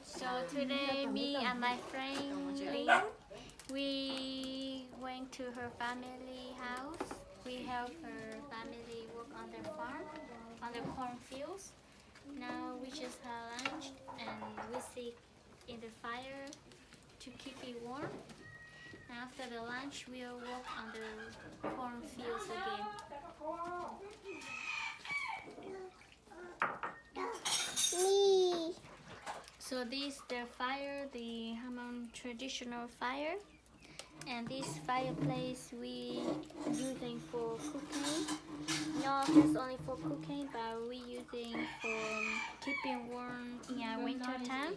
So today, me and my friend Linh, we went to her family house. We help her family work on their farm, on the cornfields. Now we just had lunch and we sit in the fire to keep it warm. And after the lunch, we'll walk on the cornfields again. Me. So this the fire, the Hmong traditional fire, and this fireplace we using for cooking. Not just only for cooking, but we using for keeping warm in winter time,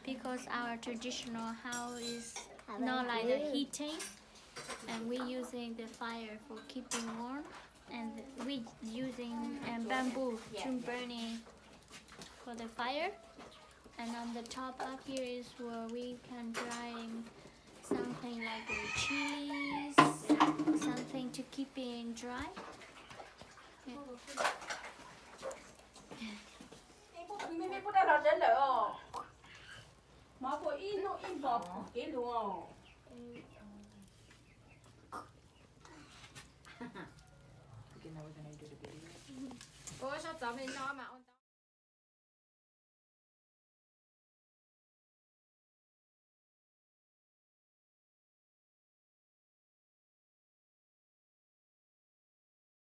because our traditional house is not like the heating, and we using the fire for keeping warm, and we using bamboo to burning for the fire. And on the top up here is where we can dry something like the chilies, something to keep it dry. Ủa sao chọn mình no mà